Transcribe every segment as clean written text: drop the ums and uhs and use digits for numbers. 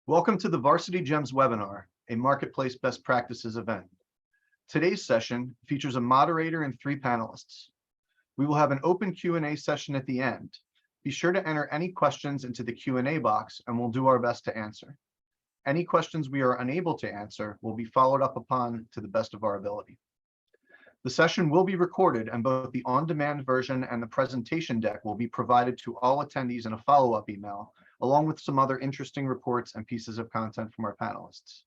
Welcome to the Varsity Gems webinar, a marketplace best practices event. Today's session features a moderator and 3 panelists. We will have an open Q&A session at the end. Be sure to enter any questions into the Q&A box and we'll do our best to answer. Any questions we are unable to answer will be followed up upon to the best of our ability. The session will be recorded and both the on-demand version and the presentation deck will be provided to all attendees in a follow-up email, along with some other interesting reports and pieces of content from our panelists.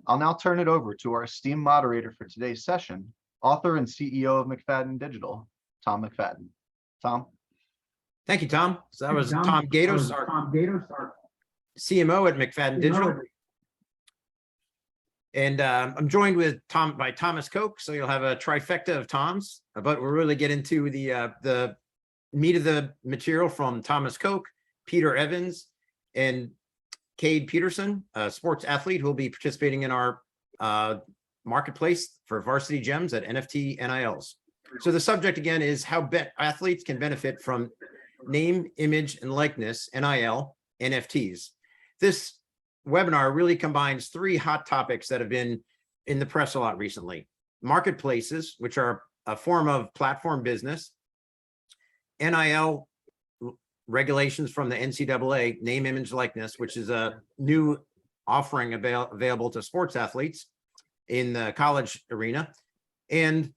I'll now turn it over to our esteemed moderator for today's session, author and CEO of McFadyen Digital, Tom McFadyen. Tom? Thank you, Tom. So that was Tom Gatos, our CMO at McFadyen Digital. And I'm joined by Thomas Koch, so you'll have a trifecta of Toms, but we'll really get into the meat of the material from Thomas Koch, Peter Evans, and Cade Peterson, a sports athlete who will be participating in our marketplace for Varsity Gems at NFT NILs. So the subject again is how athletes can benefit from name, image, and likeness, NIL, NFTs. This webinar really combines 3 hot topics that have been in the press a lot recently. Marketplaces, which are a form of platform business, NIL regulations from the NCAA, name, image, likeness, which is a new offering available to sports athletes in the college arena, and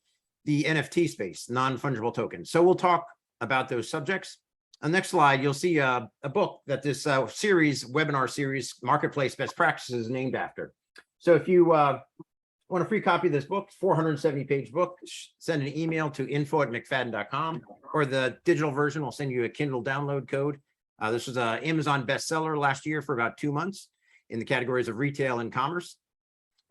the NFT space, non-fungible tokens. So we'll talk about those subjects. On the next slide, you'll see a book that this webinar series, Marketplace Best Practices, is named after. So if you want a free copy of this book, 470-page book, send an email to info@mcfadyen.com, or the digital version will send you a Kindle download code. This was an Amazon bestseller last year for about 2 months in the categories of retail and commerce.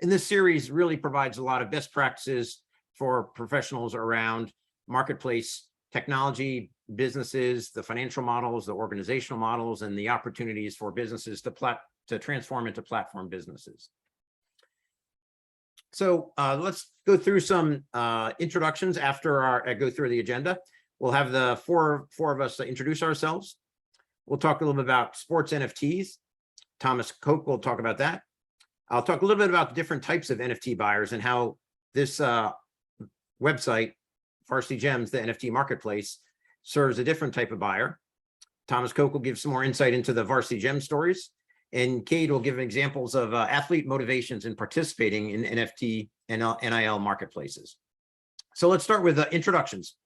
And this series really provides a lot of best practices for professionals around marketplace technology, businesses, the financial models, the organizational models, and the opportunities for businesses to transform into platform businesses. So let's go through some introductions after I go through the agenda. We'll have the four of us introduce ourselves. We'll talk a little bit about sports NFTs. Thomas Koch will talk about that. I'll talk a little bit about the different types of NFT buyers and how this website, Varsity Gems, the NFT marketplace, serves a different type of buyer. Thomas Koch will give some more insight into the Varsity Gems stories, and Cade will give examples of athlete motivations in participating in NFT and NIL marketplaces. So let's start with introductions.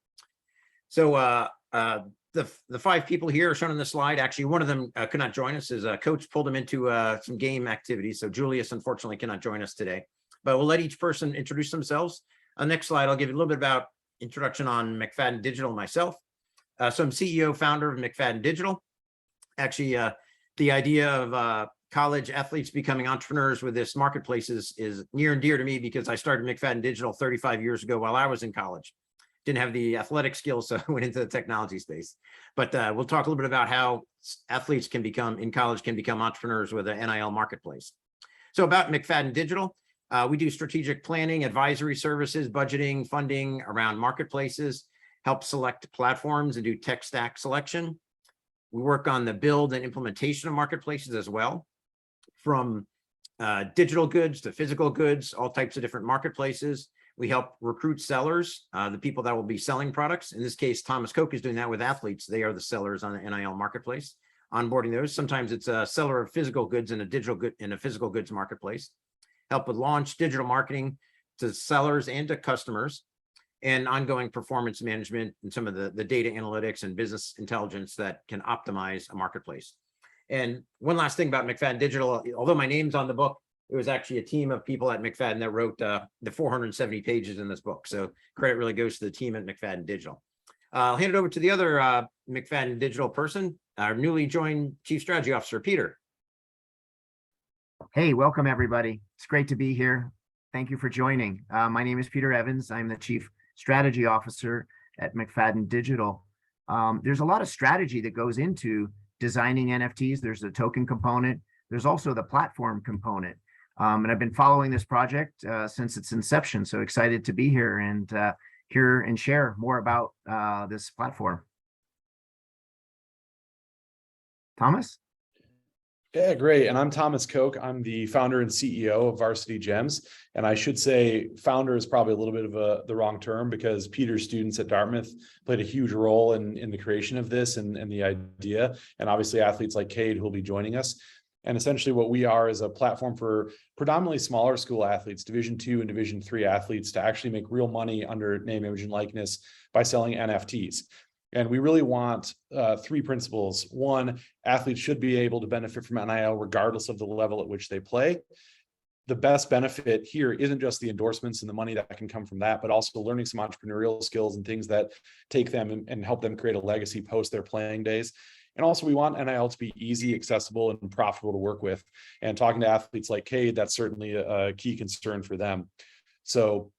So the 5 people here are shown on the slide. Actually, one of them could not join us as a coach pulled him into some game activities. So Julius, unfortunately, cannot join us today, but we'll let each person introduce themselves. On the next slide, I'll give you a little bit about introduction on McFadyen Digital myself. So I'm CEO, founder of McFadyen Digital. Actually, the idea of college athletes becoming entrepreneurs with this marketplace is near and dear to me because I started McFadyen Digital 35 years ago while I was in college. Didn't have the athletic skills, so I went into the technology space. But we'll talk a little bit about how athletes in college can become entrepreneurs with an NIL marketplace. So about McFadyen Digital, we do strategic planning, advisory services, budgeting, funding around marketplaces, help select platforms and do tech stack selection. We work on the build and implementation of marketplaces as well, from digital goods to physical goods, all types of different marketplaces. We help recruit sellers, the people that will be selling products. In this case, Thomas Koch is doing that with athletes. They are the sellers on the NIL marketplace, onboarding those. Sometimes it's a seller of physical goods in a physical goods marketplace. Help with launch, digital marketing to sellers and to customers, and ongoing performance management and some of the data analytics and business intelligence that can optimize a marketplace. And one last thing about McFadyen Digital, although my name's on the book, it was actually a team of people at McFadyen that wrote the 470 pages in this book. So credit really goes to the team at McFadyen Digital. I'll hand it over to the other McFadyen Digital person, our newly joined Chief Strategy Officer, Peter. Hey, welcome everybody. It's great to be here. Thank you for joining. My name is Peter Evans. I'm the Chief Strategy Officer at McFadyen Digital. There's a lot of strategy that goes into designing NFTs. There's the token component. There's also the platform component. And I've been following this project since its inception. So excited to be here and hear and share more about this platform. Thomas? Yeah, great. And I'm Thomas Koch. I'm the founder and CEO of Varsity Gems. And I should say founder is probably a little bit of the wrong term, because Peter's students at Dartmouth played a huge role in the creation of this and the idea. And obviously athletes like Cade who will be joining us. And essentially what we are is a platform for predominantly smaller school athletes, Division II and Division III athletes, to actually make real money under name, image, and likeness by selling NFTs. And we really want three principles. One, athletes should be able to benefit from NIL regardless of the level at which they play. The best benefit here isn't just the endorsements and the money that can come from that, but also learning some entrepreneurial skills and things that take them and help them create a legacy post their playing days. And also we want NIL to be easy, accessible, and profitable to work with. And talking to athletes like Cade, that's certainly a key concern for them. So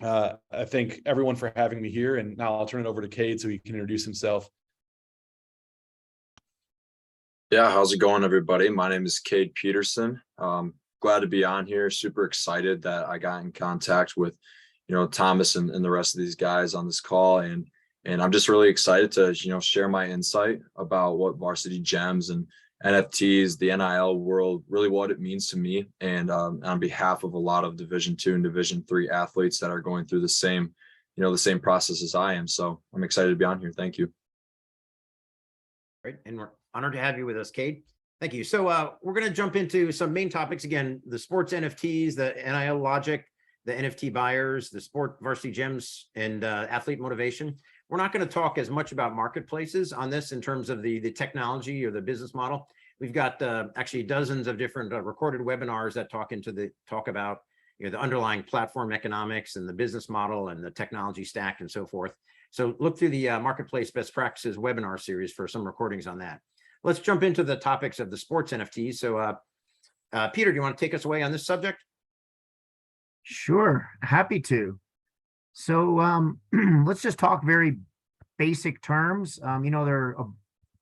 I thank everyone for having me here. And now I'll turn it over to Cade so he can introduce himself. Yeah, how's it going, everybody? My name is Cade Peterson. Glad to be on here. Super excited that I got in contact with, Thomas and the rest of these guys on this call. And I'm just really excited to, share my insight about what Varsity Gems and NFTs, the NIL world, really what it means to me. And on behalf of a lot of Division II and Division III athletes that are going through the same process as I am. So I'm excited to be on here. Thank you. Great. And we're honored to have you with us, Cade. Thank you. So we're going to jump into some main topics. Again, the sports NFTs, the NIL logic, the NFT buyers, the sport Varsity Gems, and athlete motivation. We're not going to talk as much about marketplaces on this in terms of the technology or the business model. We've got actually dozens of different recorded webinars that talk about the underlying platform economics and the business model and the technology stack and so forth. So look through the marketplace best practices webinar series for some recordings on that. Let's jump into the topics of the sports NFTs. So Peter, do you want to take us away on this subject? Sure, happy to. So let's just talk very basic terms. There are a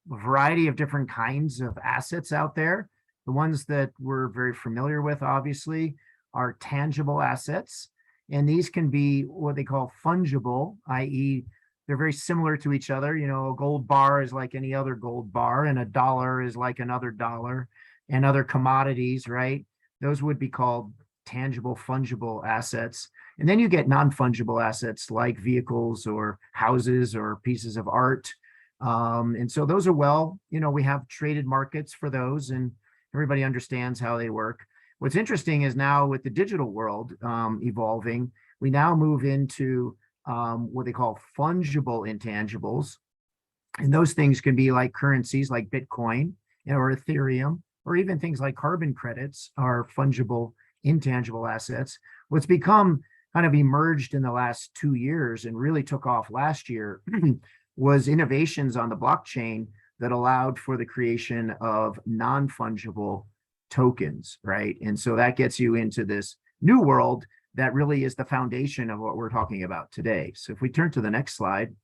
variety of different kinds of assets out there. The ones that we're very familiar with, obviously, are tangible assets. And these can be what they call fungible, i.e., they're very similar to each other. A gold bar is like any other gold bar, and a dollar is like another dollar, and other commodities, right? Those would be called tangible, fungible assets. And then you get non-fungible assets like vehicles or houses or pieces of art. And so those are we have traded markets for those, and everybody understands how they work. What's interesting is now with the digital world evolving, we now move into what they call fungible intangibles. And those things can be like currencies like Bitcoin or Ethereum, or even things like carbon credits are fungible intangible assets. What's become kind of emerged in the last 2 years and really took off last year was innovations on the blockchain that allowed for the creation of non-fungible tokens, right? And so that gets you into this new world that really is the foundation of what we're talking about today. So if we turn to the next slide.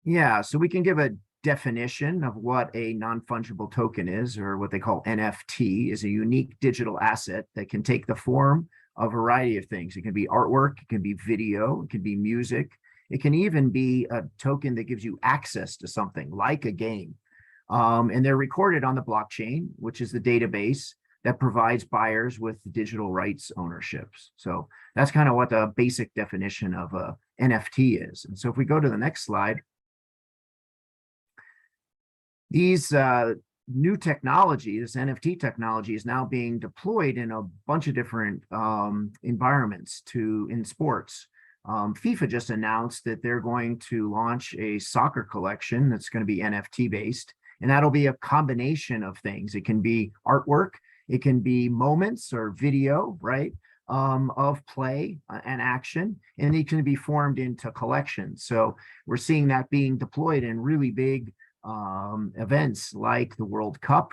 Yeah, so we can give a definition of what a non-fungible token is, or what they call NFT, is a unique digital asset that can take the form of a variety of things. It can be artwork, it can be video, it can be music. It can even be a token that gives you access to something like a game. And they're recorded on the blockchain, which is the database that provides buyers with digital rights ownerships. So that's kind of what the basic definition of a NFT is. And so if we go to the next slide, these new technology, this NFT technology, is now being deployed in a bunch of different environments in sports. FIFA just announced that they're going to launch a soccer collection that's going to be NFT based, and that'll be a combination of things. It can be artwork, it can be moments or video, right, of play and action, and it can be formed into collections. So we're seeing that being deployed in really big events like the World Cup.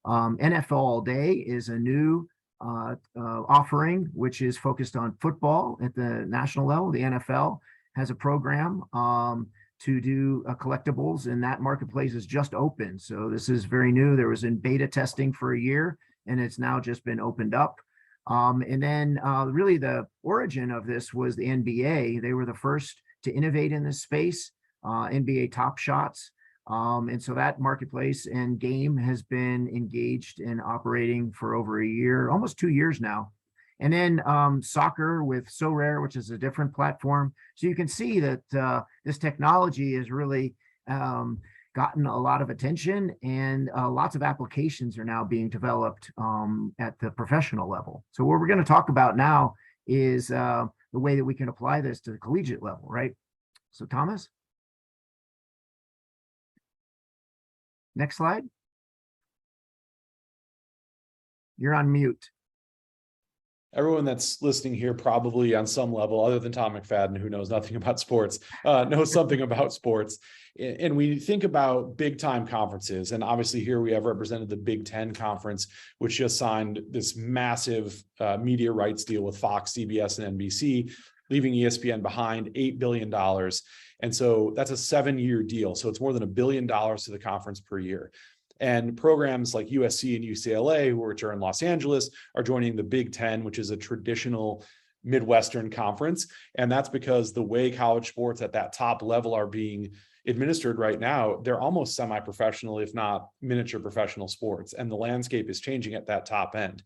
NFL All Day is a new offering, which is focused on football at the national level. The NFL has a program to do collectibles, and that marketplace is just open. So this is very new. There was in beta testing for a year, and it's now just been opened up. And then really the origin of this was the NBA. They were the first to innovate in this space, NBA Top Shots. And so that marketplace and game has been engaged in operating for over a year, almost 2 years now. And then soccer with So Rare, which is a different platform. So you can see that this technology has really gotten a lot of attention, and lots of applications are now being developed at the professional level. So what we're going to talk about now is the way that we can apply this to the collegiate level, right? So Thomas, next slide. You're on mute. Everyone that's listening here probably on some level, other than Tom McFadyen, who knows nothing about sports, knows something about sports. And we think about big time conferences. And obviously here we have represented the Big Ten Conference, which just signed this massive media rights deal with Fox, CBS, and NBC, leaving ESPN behind $8 billion. And so that's a 7-year deal. So it's more than $1 billion to the conference per year. And programs like USC and UCLA, which are in Los Angeles, are joining the Big Ten, which is a traditional Midwestern conference. And that's because the way college sports at that top level are being administered right now, they're almost semi-professional, if not miniature professional sports. And the landscape is changing at that top end.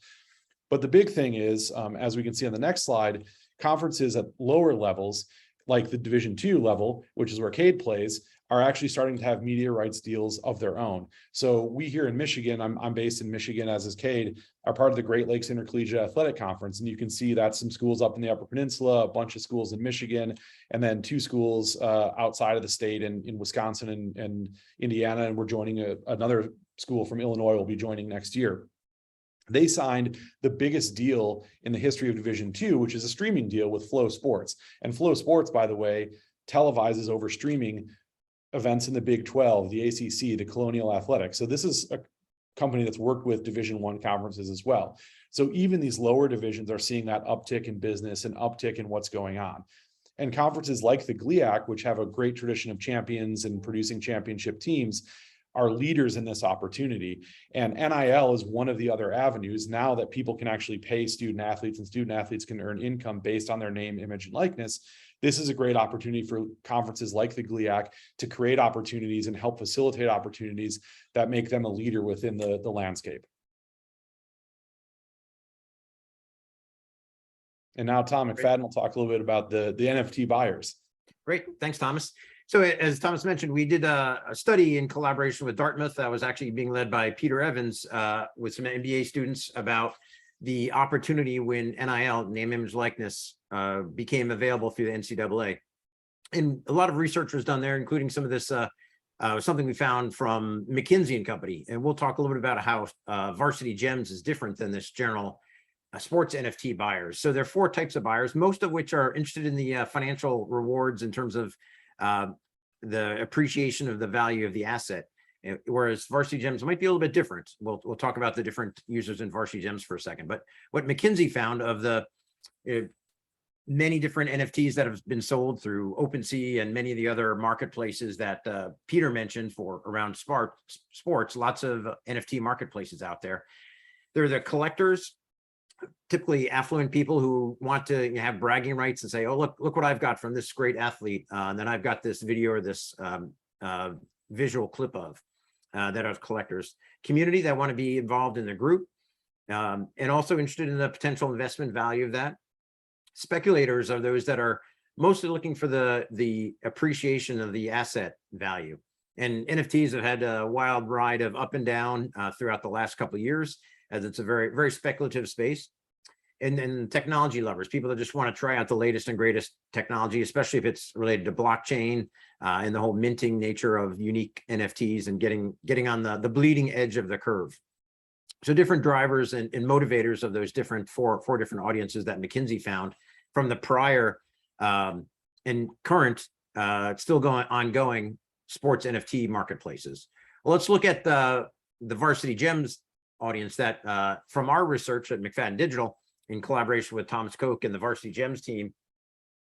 But the big thing is, as we can see on the next slide, conferences at lower levels, like the Division II level, which is where Cade plays, are actually starting to have media rights deals of their own. So we here in Michigan, I'm based in Michigan, as is Cade, are part of the Great Lakes Intercollegiate Athletic Conference. And you can see that some schools up in the Upper Peninsula, a bunch of schools in Michigan, and then 2 schools outside of the state in Wisconsin and Indiana. And we're joining another school from Illinois will be joining next year. They signed the biggest deal in the history of Division II, which is a streaming deal with Flow Sports. And Flow Sports, by the way, televises over streaming events in the Big 12, the ACC, the Colonial Athletics. So this is a company that's worked with Division I conferences as well. So even these lower divisions are seeing that uptick in business and uptick in what's going on. And conferences like the GLIAC, which have a great tradition of champions and producing championship teams, are leaders in this opportunity. And NIL is one of the other avenues now that people can actually pay student athletes, and student athletes can earn income based on their name, image, and likeness. This is a great opportunity for conferences like the GLIAC to create opportunities and help facilitate opportunities that make them a leader within the landscape. And now Tom McFadyen will talk a little bit about the NFT buyers. Great. Thanks, Thomas. So as Thomas mentioned, we did a study in collaboration with Dartmouth that was actually being led by Peter Evans with some MBA students about the opportunity when NIL, name, image, likeness, became available through the NCAA. And a lot of research was done there, including some of this, something we found from McKinsey and Company. And we'll talk a little bit about how Varsity Gems is different than this general sports NFT buyers. So there are 4 types of buyers, most of which are interested in the financial rewards in terms of the appreciation of the value of the asset. Whereas Varsity Gems might be a little bit different. We'll talk about the different users in Varsity Gems for a second. But what McKinsey found of the many different NFTs that have been sold through OpenSea and many of the other marketplaces that Peter mentioned for around sports, lots of NFT marketplaces out there. They're the collectors, typically affluent people who want to have bragging rights and say, oh, look what I've got from this great athlete. And then I've got this video or this visual clip of that are collectors. Community that want to be involved in the group and also interested in the potential investment value of that. Speculators are those that are mostly looking for the appreciation of the asset value. And NFTs have had a wild ride of up and down throughout the last couple of years, as it's a very, very speculative space. And then technology lovers, people that just want to try out the latest and greatest technology, especially if it's related to blockchain and the whole minting nature of unique NFTs and getting on the bleeding edge of the curve. So different drivers and motivators of those different four different audiences that McKinsey found from the prior and current, still ongoing sports NFT marketplaces. Well, let's look at the Varsity Gems audience that from our research at McFadyen Digital in collaboration with Thomas Koch and the Varsity Gems team,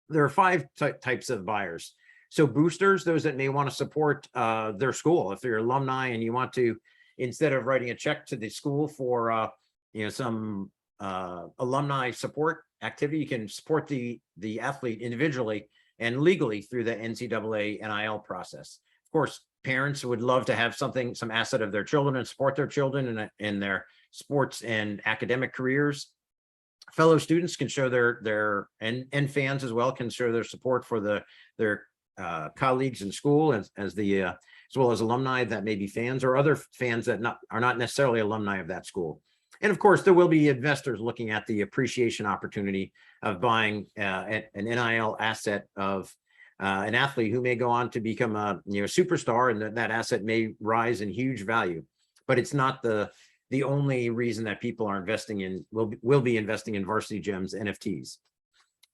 there are 5 types of buyers. So boosters, those that may want to support their school. If they're alumni and you want to, instead of writing a check to the school for some alumni support activity, you can support the athlete individually and legally through the NCAA NIL process. Of course, parents would love to have some asset of their children and support their children in their sports and academic careers. Fellow students can show and fans as well can show their support for their colleagues in school as well as alumni that may be fans or other fans that are not necessarily alumni of that school. And of course, there will be investors looking at the appreciation opportunity of buying an NIL asset of an athlete who may go on to become a superstar, and that asset may rise in huge value. But it's not the only reason that people are investing in will be investing in Varsity Gems NFTs.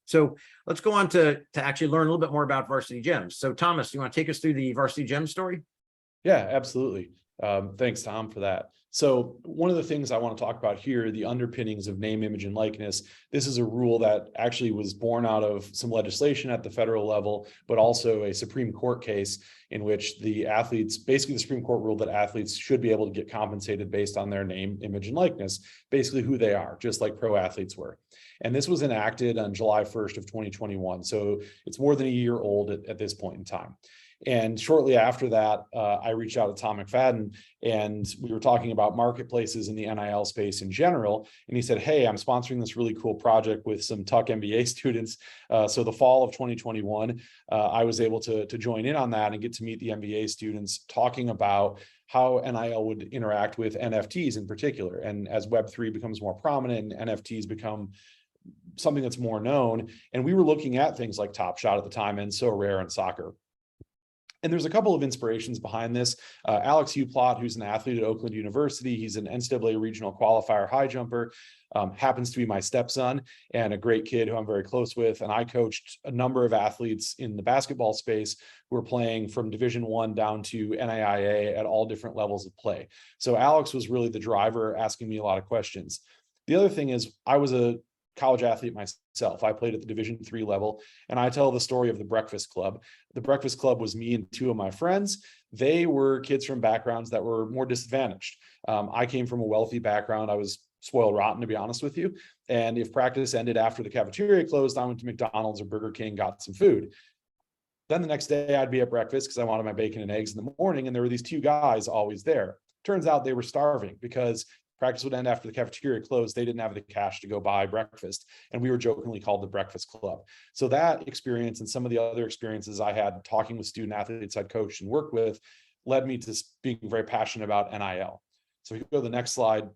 So let's go on to actually learn a little bit more about Varsity Gems. So Thomas, you want to take us through the Varsity Gems story? Yeah, absolutely. Thanks, Tom, for that. So one of the things I want to talk about here, the underpinnings of name, image, and likeness. This is a rule that actually was born out of some legislation at the federal level, but also a Supreme Court case in which the Supreme Court ruled that athletes should be able to get compensated based on their name, image, and likeness, basically who they are, just like pro athletes were. And this was enacted on July 1st of 2021. So it's more than a year old at this point in time. And shortly after that, I reached out to Tom McFadyen, and we were talking about marketplaces in the NIL space in general. And he said, hey, I'm sponsoring this really cool project with some Tuck MBA students. So the fall of 2021, I was able to join in on that and get to meet the MBA students talking about how NIL would interact with NFTs in particular. And as Web3 becomes more prominent and NFTs become something that's more known, and we were looking at things like Top Shot at the time and So Rare and soccer. And there's a couple of inspirations behind this. Alex Uplot, who's an athlete at Oakland University, he's an NCAA regional qualifier high jumper, happens to be my stepson and a great kid who I'm very close with. And I coached a number of athletes in the basketball space who are playing from Division I down to NIAA at all different levels of play. So Alex was really the driver, asking me a lot of questions. The other thing is I was a college athlete myself. I played at the Division III level, and I tell the story of the Breakfast Club. The Breakfast Club was me and two of my friends. They were kids from backgrounds that were more disadvantaged. I came from a wealthy background. I was spoiled rotten, to be honest with you. And if practice ended after the cafeteria closed, I went to McDonald's or Burger King, got some food. Then the next day I'd be at breakfast because I wanted my bacon and eggs in the morning, and there were these two guys always there. Turns out they were starving because practice would end after the cafeteria closed. They didn't have the cash to go buy breakfast. And we were jokingly called the Breakfast Club. So that experience and some of the other experiences I had talking with student athletes I'd coached and worked with led me to being very passionate about NIL. So if you go to the next slide,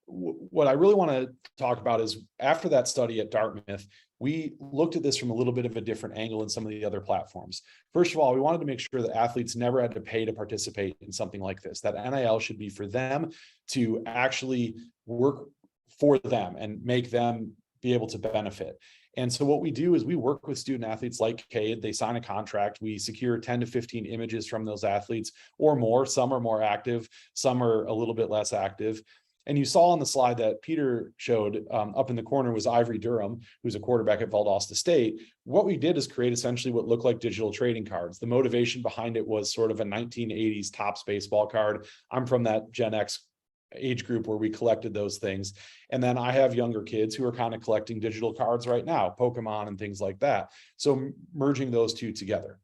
what I really want to talk about is after that study at Dartmouth, we looked at this from a little bit of a different angle in some of the other platforms. First of all, we wanted to make sure that athletes never had to pay to participate in something like this, that NIL should be for them to actually work for them and make them be able to benefit. And so what we do is we work with student athletes like Cade. They sign a contract. We secure 10 to 15 images from those athletes or more. Some are more active. Some are a little bit less active. And you saw on the slide that Peter showed up in the corner was Ivory Durham, who's a quarterback at Valdosta State. What we did is create essentially what looked like digital trading cards. The motivation behind it was sort of a 1980s Topps baseball card. I'm from that Gen X age group where we collected those things. And then I have younger kids who are kind of collecting digital cards right now, Pokemon and things like that. So merging those two together.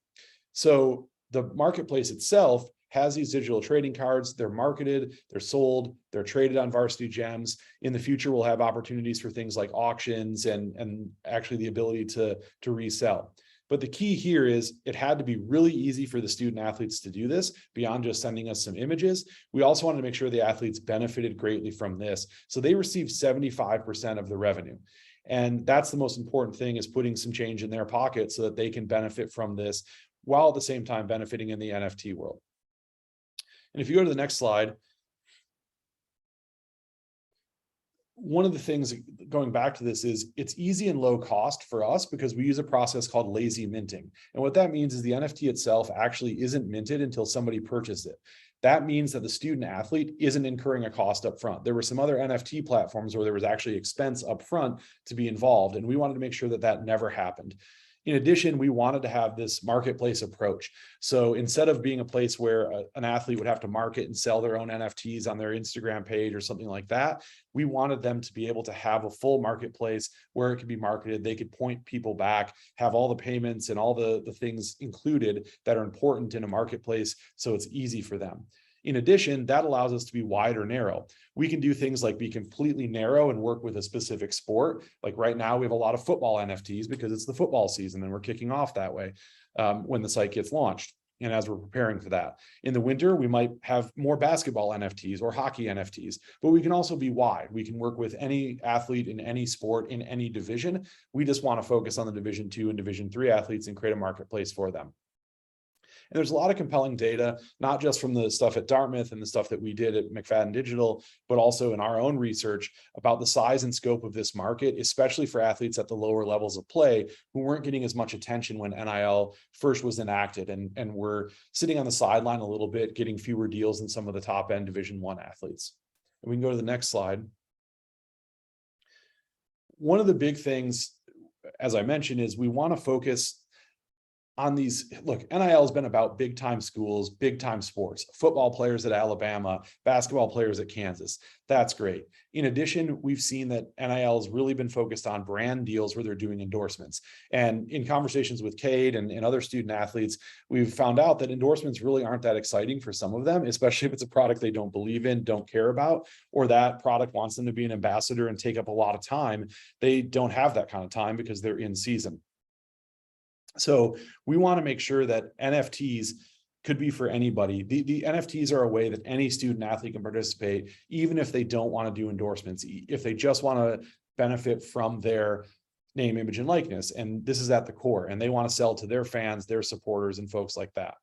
So the marketplace itself has these digital trading cards. They're marketed, they're sold, they're traded on Varsity Gems. In the future, we'll have opportunities for things like auctions and actually the ability to resell. But the key here is it had to be really easy for the student athletes to do this beyond just sending us some images. We also wanted to make sure the athletes benefited greatly from this. So they received 75% of the revenue. And that's the most important thing, is putting some change in their pocket so that they can benefit from this while at the same time benefiting in the NFT world. And if you go to the next slide, one of the things going back to this is it's easy and low cost for us because we use a process called lazy minting. And what that means is the NFT itself actually isn't minted until somebody purchased it. That means that the student athlete isn't incurring a cost up front. There were some other NFT platforms where there was actually expense up front to be involved, and we wanted to make sure that that never happened. In addition, we wanted to have this marketplace approach. So instead of being a place where an athlete would have to market and sell their own NFTs on their Instagram page or something like that, we wanted them to be able to have a full marketplace where it could be marketed. They could point people back, have all the payments and all the things included that are important in a marketplace, so it's easy for them. In addition, that allows us to be wide or narrow. We can do things like be completely narrow and work with a specific sport. Like right now, we have a lot of football NFTs because it's the football season and we're kicking off that way when the site gets launched. And as we're preparing for that, in the winter, we might have more basketball NFTs or hockey NFTs, but we can also be wide. We can work with any athlete in any sport in any division. We just want to focus on the Division II and Division III athletes and create a marketplace for them. And there's a lot of compelling data, not just from the stuff at Dartmouth and the stuff that we did at McFadyen Digital, but also in our own research about the size and scope of this market, especially for athletes at the lower levels of play who weren't getting as much attention when NIL first was enacted and were sitting on the sideline a little bit, getting fewer deals than some of the top end Division I athletes. And we can go to the next slide. One of the big things, as I mentioned, is we want to focus on these. Look, NIL has been about big time schools, big time sports, football players at Alabama, basketball players at Kansas. That's great. In addition, we've seen that NIL has really been focused on brand deals where they're doing endorsements. And in conversations with Cade and other student athletes, we've found out that endorsements really aren't that exciting for some of them, especially if it's a product they don't believe in, don't care about, or that product wants them to be an ambassador and take up a lot of time. They don't have that kind of time because they're in season. So we want to make sure that NFTs could be for anybody. The NFTs are a way that any student athlete can participate, even if they don't want to do endorsements, if they just want to benefit from their name, image, and likeness. And this is at the core, and they want to sell to their fans, their supporters, and folks like that.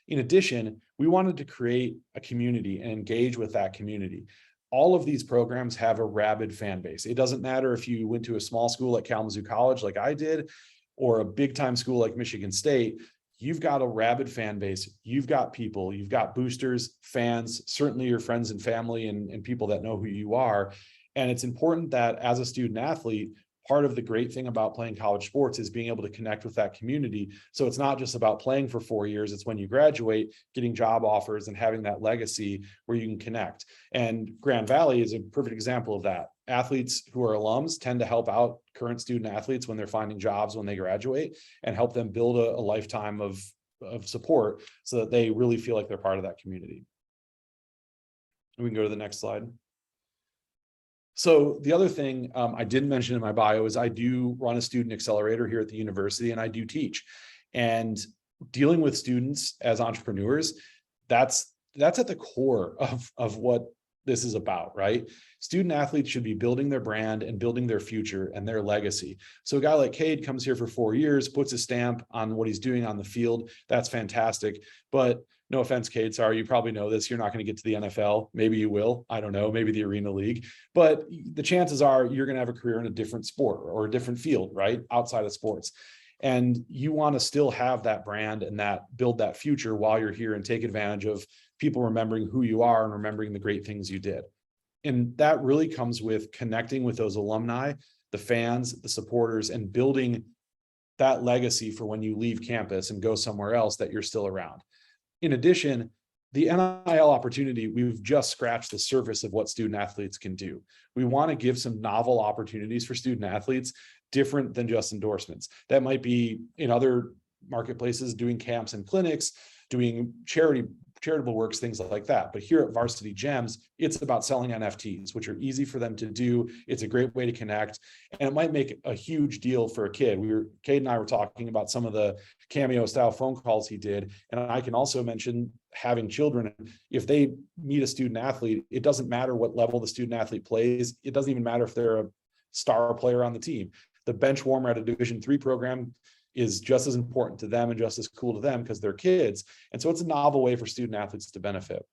In addition, we wanted to create a community and engage with that community. All of these programs have a rabid fan base. It doesn't matter if you went to a small school at Kalamazoo College like I did, or a big time school like Michigan State. You've got a rabid fan base. You've got people, you've got boosters, fans, certainly your friends and family and people that know who you are. And it's important that as a student athlete, part of the great thing about playing college sports is being able to connect with that community. So it's not just about playing for 4 years. It's when you graduate, getting job offers and having that legacy where you can connect. And Grand Valley is a perfect example of that. Athletes who are alums tend to help out current student athletes when they're finding jobs when they graduate and help them build a lifetime of support so that they really feel like they're part of that community. And we can go to the next slide. So the other thing I didn't mention in my bio is I do run a student accelerator here at the university, and I do teach. And dealing with students as entrepreneurs, that's at the core of what this is about, right? Student athletes should be building their brand and building their future and their legacy. So a guy like Cade comes here for 4 years, puts a stamp on what he's doing on the field. That's fantastic. But no offense, Cade, sorry, you probably know this. You're not going to get to the NFL. Maybe you will. I don't know, maybe the Arena League. But the chances are you're going to have a career in a different sport or a different field, right? Outside of sports. And you want to still have that brand and that build that future while you're here and take advantage of people remembering who you are and remembering the great things you did. And that really comes with connecting with those alumni, the fans, the supporters, and building that legacy for when you leave campus and go somewhere else that you're still around. In addition, the NIL opportunity, we've just scratched the surface of what student athletes can do. We want to give some novel opportunities for student athletes, different than just endorsements. That might be in other marketplaces, doing camps and clinics, doing charitable works, things like that. But here at Varsity Gems, it's about selling NFTs, which are easy for them to do. It's a great way to connect, and it might make a huge deal for a kid. Cade and I were talking about some of the Cameo style phone calls he did. And I can also mention having children. If they meet a student athlete, it doesn't matter what level the student athlete plays. It doesn't even matter if they're a star player on the team. The bench warmer at a Division III program is just as important to them and just as cool to them because they're kids. And so it's a novel way for student athletes to benefit.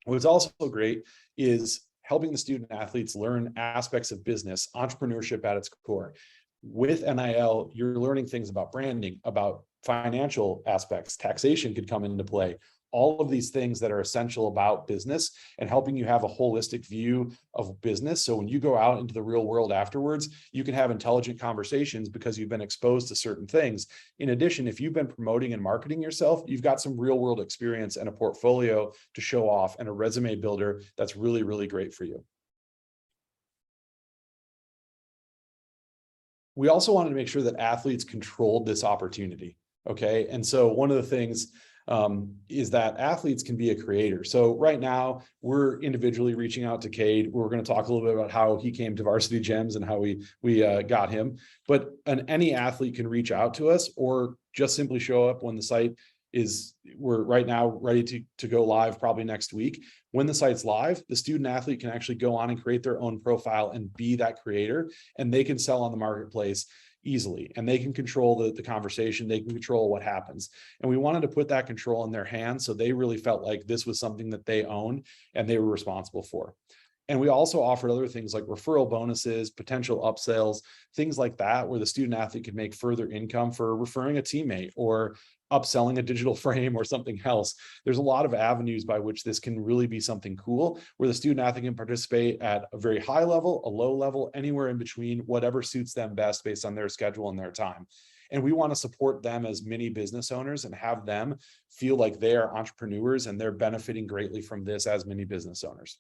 What's also great is helping the student athletes learn aspects of business, entrepreneurship at its core. With NIL, you're learning things about branding, about financial aspects. Taxation could come into play. all of these things that are essential about business and helping you have a holistic view of business. So when you go out into the real world afterwards, you can have intelligent conversations because you've been exposed to certain things. In addition, if you've been promoting and marketing yourself, you've got some real world experience and a portfolio to show off and a resume builder that's really, really great for you. We also wanted to make sure that athletes controlled this opportunity. Okay. And so one of the things is that athletes can be a creator. So right now we're individually reaching out to Cade. We're going to talk a little bit about how he came to Varsity Gems and how we got him. But any athlete can reach out to us or just simply show up when the site is, we're right now ready to go live probably next week. When the site's live, the student athlete can actually go on and create their own profile and be that creator, and they can sell on the marketplace easily, and they can control the conversation, they can control what happens. And we wanted to put that control in their hands so they really felt like this was something that they owned and they were responsible for. And we also offered other things like referral bonuses, potential upsells, things like that, where the student athlete could make further income for referring a teammate or upselling a digital frame or something else. There's a lot of avenues by which this can really be something cool, where the student athlete can participate at a very high level, a low level, anywhere in between, whatever suits them best based on their schedule and their time. And we want to support them as mini business owners and have them feel like they are entrepreneurs and they're benefiting greatly from this as mini business owners.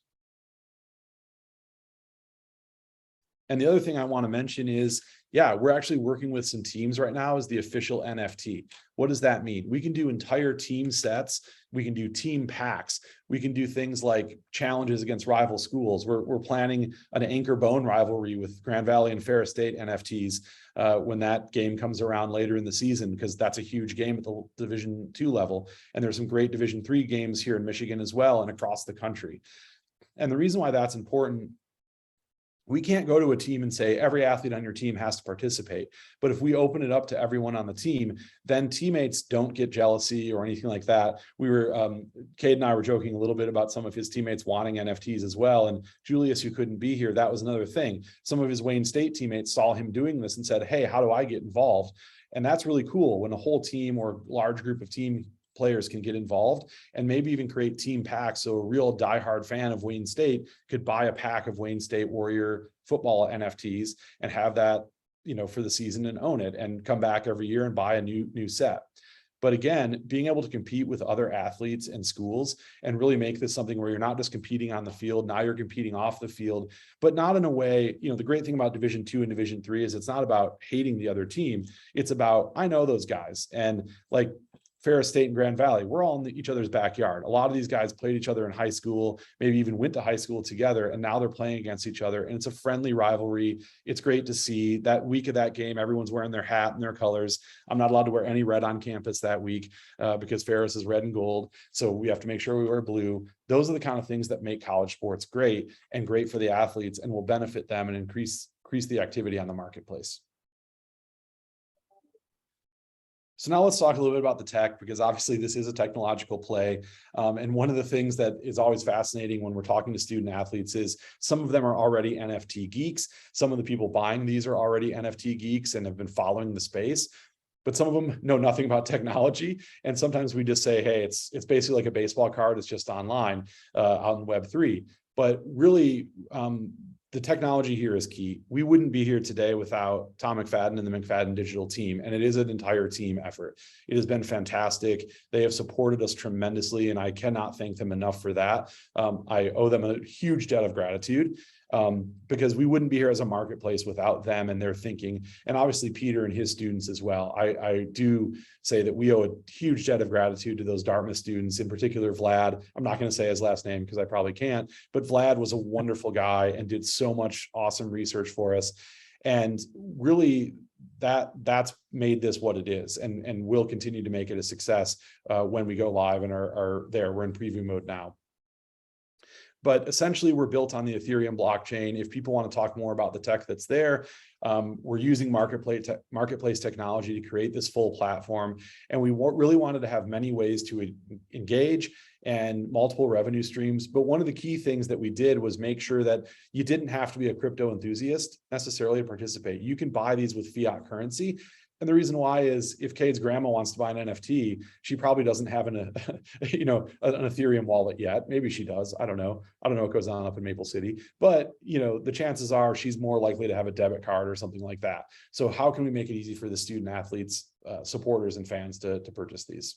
And the other thing I want to mention is, yeah, we're actually working with some teams right now as the official NFT. What does that mean? We can do entire team sets. We can do team packs. We can do things like challenges against rival schools. We're planning an anchor bone rivalry with Grand Valley and Ferris State NFTs when that game comes around later in the season, because that's a huge game at the Division II level. And there's some great Division III games here in Michigan as well and across the country. And the reason why that's important, we can't go to a team and say every athlete on your team has to participate. But if we open it up to everyone on the team, then teammates don't get jealousy or anything like that. We were, Cade and I were joking a little bit about some of his teammates wanting NFTs as well. And Julius, who couldn't be here, that was another thing. Some of his Wayne State teammates saw him doing this and said, hey, how do I get involved? And that's really cool when a whole team or large group of team players can get involved and maybe even create team packs. So a real diehard fan of Wayne State could buy a pack of Wayne State Warrior football NFTs and have that, for the season and own it and come back every year and buy a new set. But again, being able to compete with other athletes and schools and really make this something where you're not just competing on the field, now you're competing off the field, but not in a way, the great thing about Division II and Division III is it's not about hating the other team. It's about, I know those guys, and like Ferris State and Grand Valley, we're all in each other's backyard. A lot of these guys played each other in high school, maybe even went to high school together, and now they're playing against each other. And it's a friendly rivalry. It's great to see that week of that game. Everyone's wearing their hat and their colors. I'm not allowed to wear any red on campus that week because Ferris is red and gold. So we have to make sure we wear blue. Those are the kind of things that make college sports great and great for the athletes and will benefit them and increase the activity on the marketplace. So now let's talk a little bit about the tech, because obviously this is a technological play. And one of the things that is always fascinating when we're talking to student athletes is some of them are already NFT geeks. Some of the people buying these are already NFT geeks and have been following the space, but some of them know nothing about technology. And sometimes we just say, hey, it's basically like a baseball card. It's just online on Web3. But really, the technology here is key. We wouldn't be here today without Tom McFadyen and the McFadyen Digital team, and it is an entire team effort. It has been fantastic. They have supported us tremendously, and I cannot thank them enough for that. I owe them a huge debt of gratitude because we wouldn't be here as a marketplace without them and their thinking, and obviously Peter and his students as well. I do say that we owe a huge debt of gratitude to those Dartmouth students, in particular Vlad. I'm not going to say his last name because I probably can't, but Vlad was a wonderful guy and did so much awesome research for us. And really that's made this what it is, and will continue to make it a success when we go live and are there. We're in preview mode now. But essentially, we're built on the Ethereum blockchain. If people want to talk more about the tech that's there, we're using marketplace technology to create this full platform. And we really wanted to have many ways to engage and multiple revenue streams. But one of the key things that we did was make sure that you didn't have to be a crypto enthusiast necessarily to participate. You can buy these with fiat currency. And the reason why is if Cade's grandma wants to buy an NFT, she probably doesn't have an Ethereum wallet yet. Maybe she does. I don't know. I don't know what goes on up in Maple City, but the chances are she's more likely to have a debit card or something like that. So how can we make it easy for the student athletes, supporters and fans to purchase these?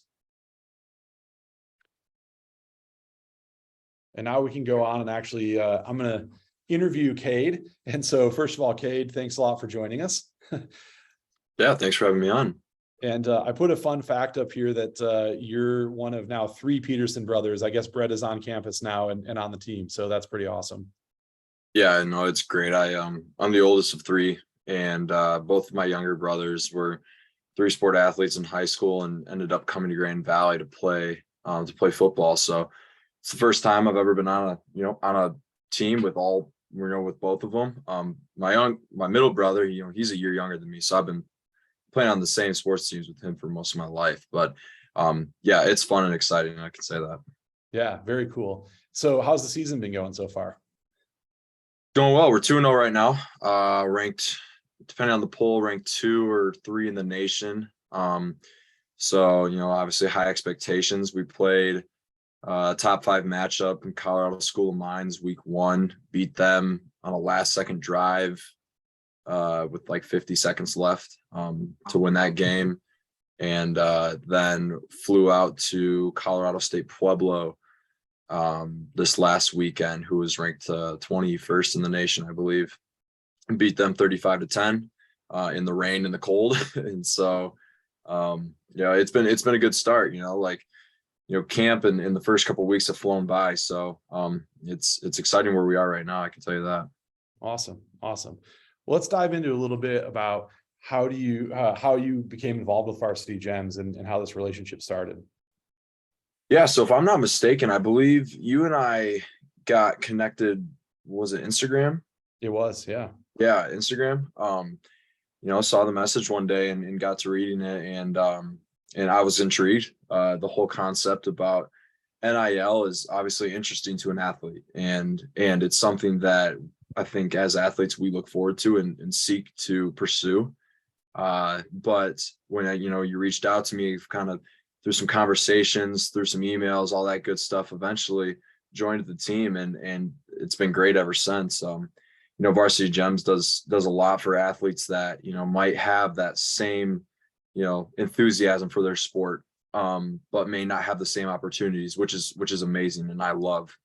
And now we can go on and actually, I'm going to interview Cade. And so first of all, Cade, thanks a lot for joining us. Yeah, thanks for having me on. And I put a fun fact up here that you're one of now 3 Peterson brothers. I guess Brett is on campus now and on the team. So that's pretty awesome. Yeah, no, it's great. I'm the oldest of 3, and both of my younger brothers were 3-sport athletes in high school and ended up coming to Grand Valley to play football. So it's the first time I've ever been on a team with with both of them. My middle brother, he's a year younger than me, so I've been playing on the same sports teams with him for most of my life. But yeah, it's fun and exciting. I can say that. Yeah, very cool. So how's the season been going so far? Doing well. We're 2-0 right now. Ranked, depending on the poll, ranked 2 or 3 in the nation. So obviously high expectations. We played top 5 matchup in Colorado School of Mines week 1, beat them on a last second drive with like 50 seconds left to win that game, and then flew out to Colorado State Pueblo this last weekend, who was ranked 21st in the nation, I believe, and beat them 35-10 in the rain and the cold. And so it's been a good start. Camp and in the first couple of weeks have flown by. So it's exciting where we are right now. I can tell you that. Awesome. Well, let's dive into a little bit about how you became involved with Varsity Gems and how this relationship started. Yeah. So if I'm not mistaken, I believe you and I got connected. Was it Instagram? It was. Yeah. Yeah. Instagram. Saw the message one day and got to reading it. And I was intrigued. The whole concept about NIL is obviously interesting to an athlete, and it's something that I think as athletes we look forward to and seek to pursue. But when you reached out to me, kind of through some conversations, through some emails, all that good stuff, eventually joined the team, and it's been great ever since. Varsity Gems does a lot for athletes that might have that same enthusiasm for their sport, but may not have the same opportunities, which is amazing, and I love.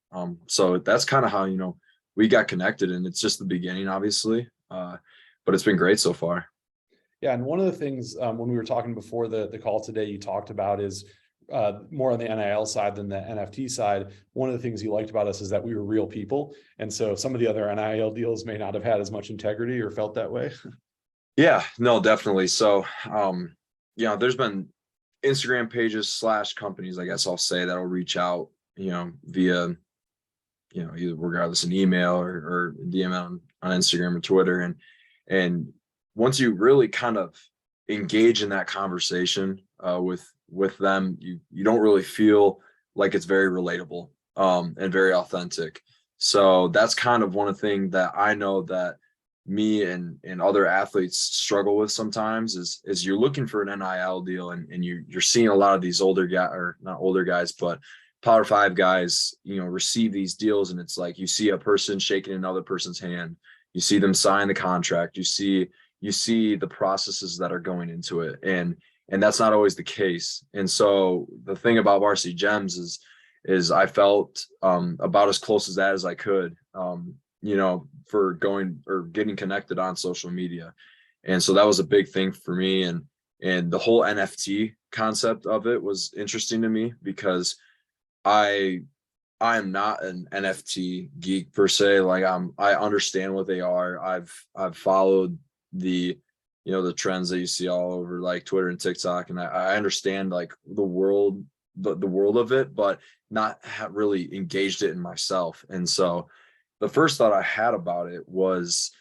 So that's kind of how we got connected, and it's just the beginning, obviously, but it's been great so far. Yeah, and one of the things when we were talking before the call today, you talked about is more on the NIL side than the NFT side. One of the things you liked about us is that we were real people, and so some of the other NIL deals may not have had as much integrity or felt that way. Yeah, no, definitely. So, there's been Instagram pages / companies, I guess I'll say, that'll reach out, via, either regardless an email or DM on Instagram or Twitter. And once you really kind of engage in that conversation with them, you don't really feel like it's very relatable and very authentic. So that's kind of one of the things that I know that me and other athletes struggle with sometimes is you're looking for an NIL deal and you're seeing a lot of these older guys, or not older guys, but Power 5 guys, receive these deals, and it's like you see a person shaking another person's hand, you see them sign the contract, you see the processes that are going into it, and that's not always the case. And so the thing about Varsity Gems is I felt about as close as that as I could, for going or getting connected on social media. And so that was a big thing for me. And the whole NFT concept of it was interesting to me because I am not an NFT geek per se. Like I understand what they are. I've followed the trends that you see all over like Twitter and TikTok, and I understand like the world of it, but not really engaged it in myself. And so the first thought I had about it was,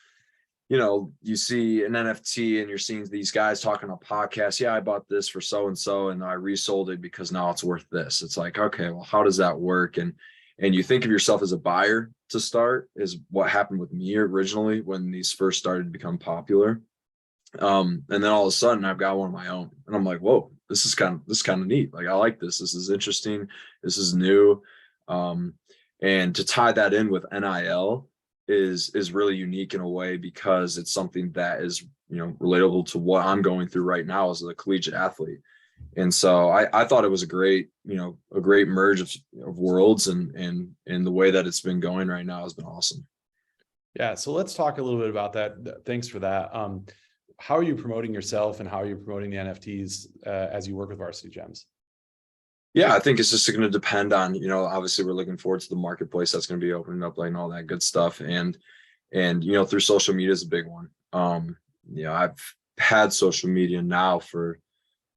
you see an NFT and you're seeing these guys talking on podcasts. Yeah, I bought this for so-and-so and I resold it because now it's worth this. It's like, okay, well, how does that work? And you think of yourself as a buyer to start, is what happened with me originally when these first started to become popular. And then all of a sudden I've got one of my own, and I'm like, whoa, this is kind of neat. Like, I like this. This is interesting. This is new. And to tie that in with NIL is really unique in a way, because it's something that is, relatable to what I'm going through right now as a collegiate athlete. And so I thought it was a great merge of worlds, and the way that it's been going right now has been awesome. Yeah. So let's talk a little bit about that. Thanks for that. How are you promoting yourself, and how are you promoting the NFTs as you work with Varsity Gems? Yeah, I think it's just going to depend on, obviously we're looking forward to the marketplace that's going to be opening up, like, and all that good stuff. And through social media is a big one. I've had social media now for,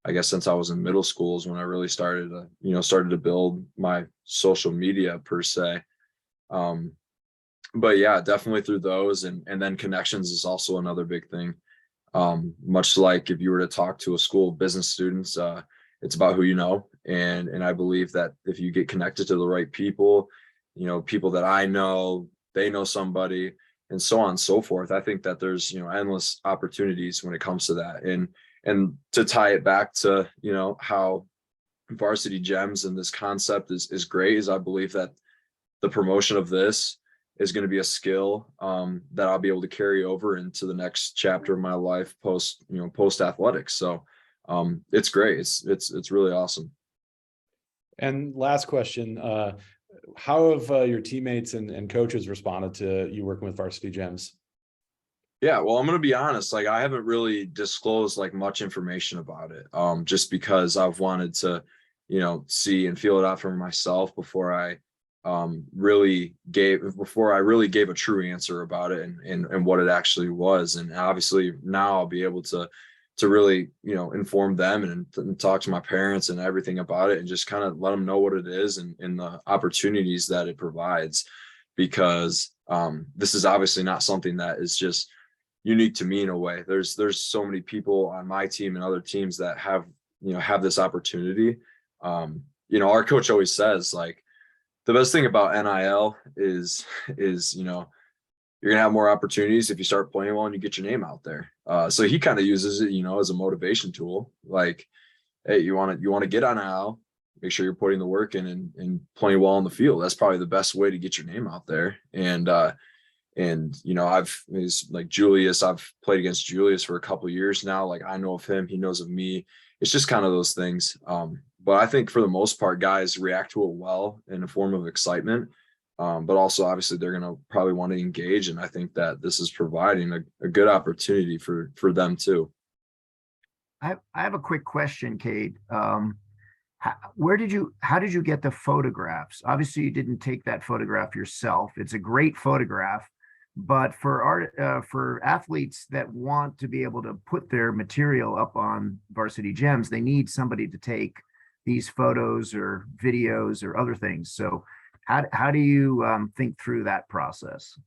I guess, since I was in middle school is when I really started to build my social media per se. But yeah, definitely through those, and then connections is also another big thing. Much like if you were to talk to a school of business students, it's about who you know. And I believe that if you get connected to the right people, people that I know, they know somebody, and so on and so forth. I think that there's, endless opportunities when it comes to that. And to tie it back to, how Varsity Gems and this concept is great, is I believe that the promotion of this is going to be a skill that I'll be able to carry over into the next chapter of my life post athletics. So it's great. It's really awesome. And last question, how have your teammates and coaches responded to you working with Varsity Gems? Yeah, well, I'm going to be honest, like, I haven't really disclosed like much information about it, just because I've wanted to, see and feel it out for myself before I really gave a true answer about it, and what it actually was. And obviously now I'll be able to really, inform them and talk to my parents and everything about it, and just kind of let them know what it is, and the opportunities that it provides, because this is obviously not something that is just unique to me in a way. There's so many people on my team and other teams that have this opportunity. Our coach always says, like, the best thing about NIL is you're gonna have more opportunities if you start playing well and you get your name out there. So he kind of uses it, as a motivation tool. Like, hey, you want to get on NIL, make sure you're putting the work in and playing well on the field. That's probably the best way to get your name out there. And like Julius, I've played against Julius for a couple of years now. Like, I know of him, he knows of me. It's just kind of those things. But I think for the most part, guys react to it well in a form of excitement. But also, obviously, they're going to probably want to engage. And I think that this is providing a good opportunity for them too. I have a quick question, Cade. How did you get the photographs? Obviously, you didn't take that photograph yourself. It's a great photograph, but for athletes that want to be able to put their material up on Varsity Gems, they need somebody to take these photos or videos or other things. So how do you think through that process?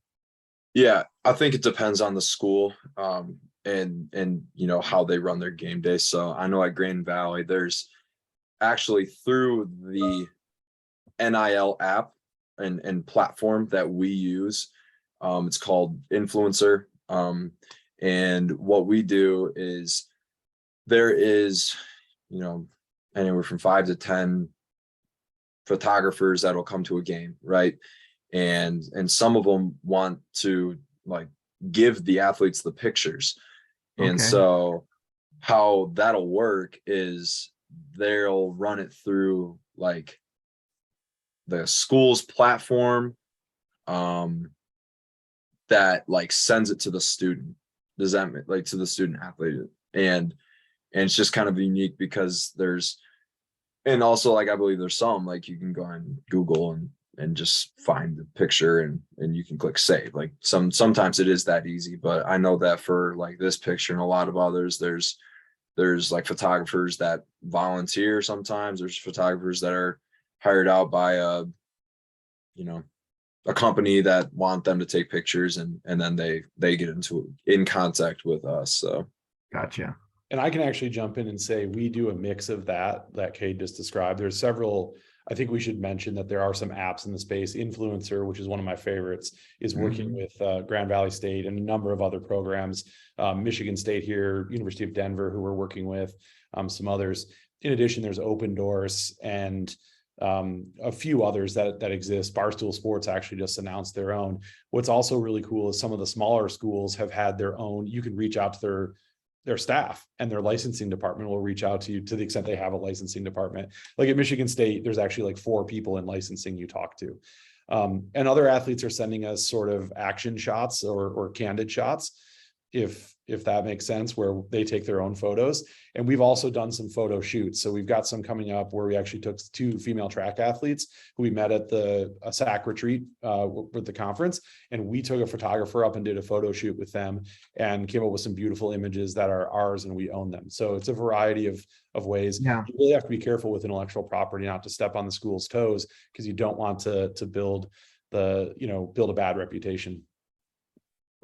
Yeah, I think it depends on the school, and how they run their game day. So I know at Grand Valley, there's actually, through the NIL app and platform that we use, it's called Influencer. And what we do is there is, anywhere from 5 to 10 photographers that'll come to a game, right? And some of them want to, like, give the athletes the pictures. And Okay. so how that'll work is they'll run it through, like, the school's platform that, like, sends it to the student. Does that mean, like, to the student athlete? And it's just kind of unique because and also, like, I believe there's some, like, you can go on Google and just find the picture and you can click save. Like, sometimes it is that easy, but I know that for, like, this picture and a lot of others, there's like photographers that volunteer. Sometimes there's photographers that are hired out by a company that want them to take pictures, and then they get in contact with us. So Gotcha. And I can actually jump in and say, we do a mix of that Cade just described. There's several, I think we should mention that there are some apps in the space. Influencer, which is one of my favorites, is working with Grand Valley State and a number of other programs, Michigan State here, University of Denver, who we're working with, some others. In addition, there's Open Doors and a few others that exist. Barstool Sports actually just announced their own. What's also really cool is some of the smaller schools have had their own. You can reach out to their staff, and their licensing department will reach out to you to the extent they have a licensing department. Like at Michigan State, there's actually like 4 people in licensing you talk to. And other athletes are sending us sort of action shots or candid shots, if that makes sense, where they take their own photos. And we've also done some photo shoots. So we've got some coming up where we actually took 2 female track athletes who we met at a SAC retreat with the conference. And we took a photographer up and did a photo shoot with them and came up with some beautiful images that are ours and we own them. So it's a variety of ways. Yeah. You really have to be careful with intellectual property, not to step on the school's toes, because you don't want to build a bad reputation.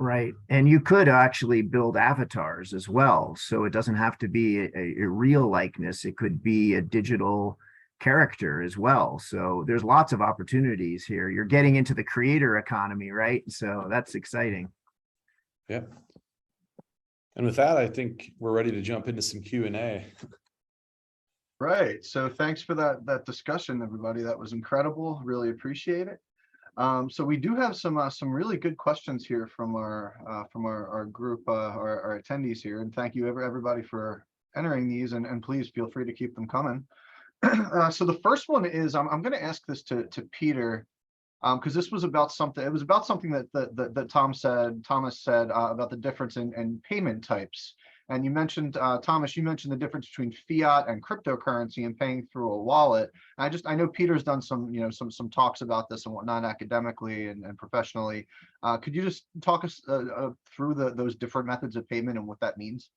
Right. And you could actually build avatars as well. So it doesn't have to be a real likeness. It could be a digital character as well. So there's lots of opportunities here. You're getting into the creator economy, right? So that's exciting. Yeah. And with that, I think we're ready to jump into some Q&A. Right. So thanks for that discussion, everybody. That was incredible. Really appreciate it. So we do have some really good questions here from our group, our attendees here, and thank you everybody for entering these, and please feel free to keep them coming. So the first one is I'm going to ask this to Peter, because this was about something. It was about something that Thomas said about the difference in payment types. And you mentioned, Thomas, you mentioned the difference between fiat and cryptocurrency and paying through a wallet. I know Peter's done some talks about this and whatnot academically and professionally. Could you just talk us through those different methods of payment and what that means?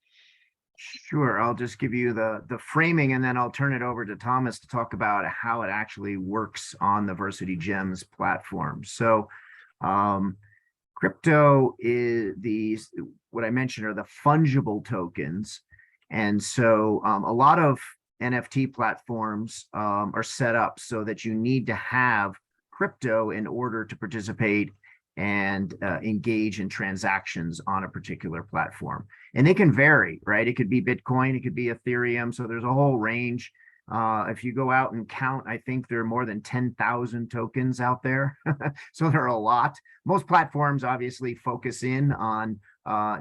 Sure. I'll just give you the framing, and then I'll turn it over to Thomas to talk about how it actually works on the Varsity Gems platform. So crypto is what I mentioned are the fungible tokens. And so a lot of NFT platforms are set up so that you need to have crypto in order to participate and engage in transactions on a particular platform. And they can vary, right? It could be Bitcoin, it could be Ethereum. So there's a whole range. If you go out and count, I think there are more than 10,000 tokens out there. So there are a lot. Most platforms obviously focus in on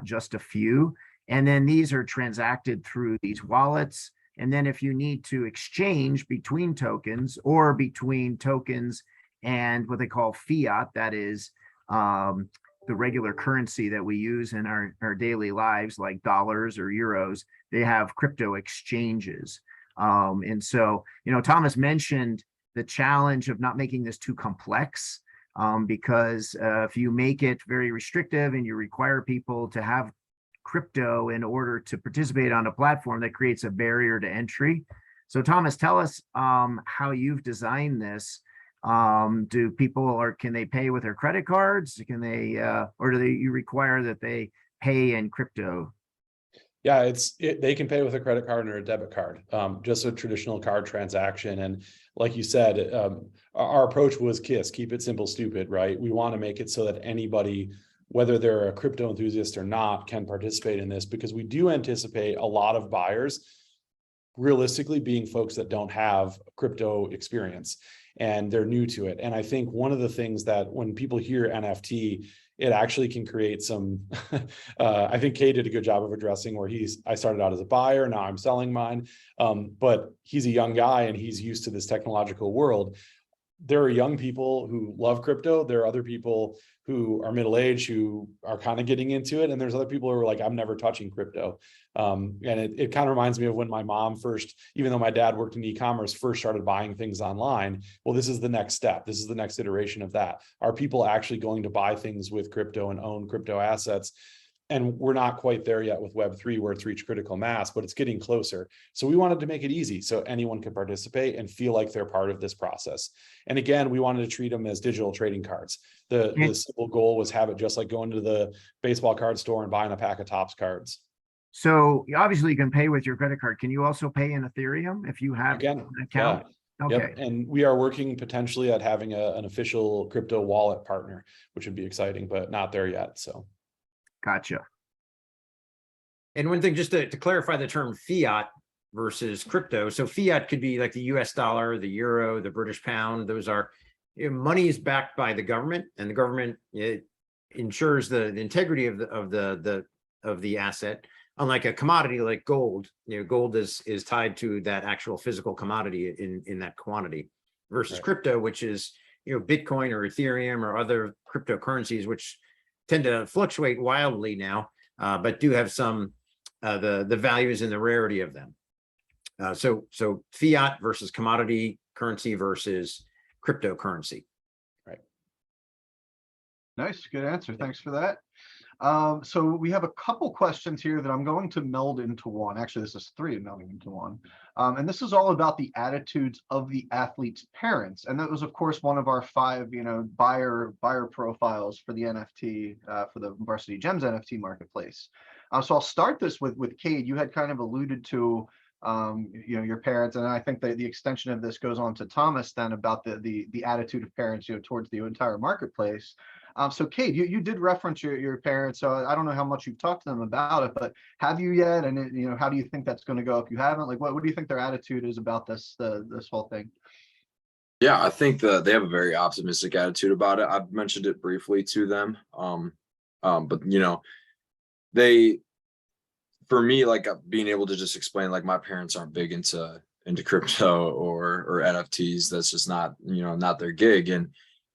just a few. And then these are transacted through these wallets. And then if you need to exchange between tokens or between tokens and what they call fiat, that is the regular currency that we use in our daily lives, like dollars or euros, they have crypto exchanges. And so, Thomas mentioned the challenge of not making this too complex, because if you make it very restrictive and you require people to have crypto in order to participate on a platform, that creates a barrier to entry. So Thomas, tell us how you've designed this. Do people can they pay with their credit cards? Can they, or do you require that they pay in crypto? Yeah, they can pay with a credit card or a debit card, just a traditional card transaction. And like you said, our approach was KISS, keep it simple, stupid, right? We want to make it so that anybody, whether they're a crypto enthusiast or not, can participate in this, because we do anticipate a lot of buyers realistically being folks that don't have crypto experience and they're new to it. And I think one of the things that when people hear NFT, it actually can create some, I think Cade did a good job of addressing where I started out as a buyer, now I'm selling mine. But he's a young guy and he's used to this technological world. There are young people who love crypto. There are other people who are middle-aged who are kind of getting into it. And there's other people who are like, I'm never touching crypto. And it kind of reminds me of when my mom first, even though my dad worked in e-commerce, first started buying things online. Well, this is the next step. This is the next iteration of that. Are people actually going to buy things with crypto and own crypto assets? And we're not quite there yet with Web3 where it's reached critical mass, but it's getting closer. So we wanted to make it easy so anyone could participate and feel like they're part of this process. And again, we wanted to treat them as digital trading cards. The simple goal was have it just like going to the baseball card store and buying a pack of Topps cards. So obviously you can pay with your credit card. Can you also pay in Ethereum if you have Again, an account? Okay, Yep. And we are working potentially at having an official crypto wallet partner, which would be exciting, but not there yet. So gotcha. And one thing, just to clarify the term fiat versus crypto. So fiat could be like the US dollar, the euro, the British pound. Those are, money is backed by the government, and the government ensures the integrity of the asset. Unlike a commodity like gold, gold is tied to that actual physical commodity in that quantity, versus Right. crypto, which is Bitcoin or Ethereum or other cryptocurrencies, which tend to fluctuate wildly now, but do have some the values and the rarity of them. So fiat versus commodity currency versus cryptocurrency. Nice, good answer. Thanks for that. So we have a couple questions here that I'm going to meld into one. Actually, this is three melding into one. And this is all about the attitudes of the athletes' parents. And that was, of course, one of our 5, buyer profiles for the NFT, for the Varsity Gems NFT marketplace. So I'll start this with Cade. You had kind of alluded to, your parents, and I think that the extension of this goes on to Thomas then about the attitude of parents, towards the entire marketplace. So Cade, you did reference your parents, so I don't know how much you've talked to them about it, but have you yet? And how do you think that's going to go if you haven't? Like, what do you think their attitude is about this whole thing? Yeah, I think that they have a very optimistic attitude about it. I've mentioned it briefly to them. But they, for me, like being able to just explain, like, my parents aren't big into crypto or NFTs. That's just not, not their gig.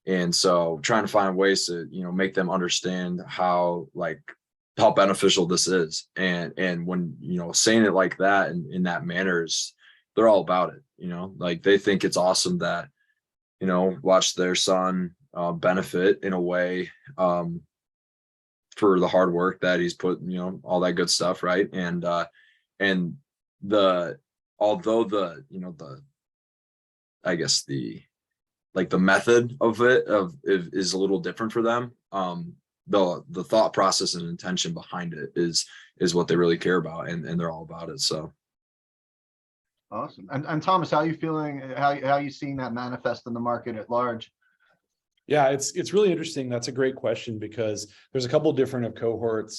And so trying to find ways to, make them understand how beneficial this is. And when, saying it like that and in that manner they're all about it, like they think it's awesome that, watch their son benefit in a way for the hard work that he's put, all that good stuff. Right. And although the, I guess the method of it is a little different for them. The thought process and intention behind it is what they really care about, and they're all about it. So awesome. And Thomas, how are you feeling? How are you seeing that manifest in the market at large? yeah, it's really interesting. That's a great question, because there's a couple different cohort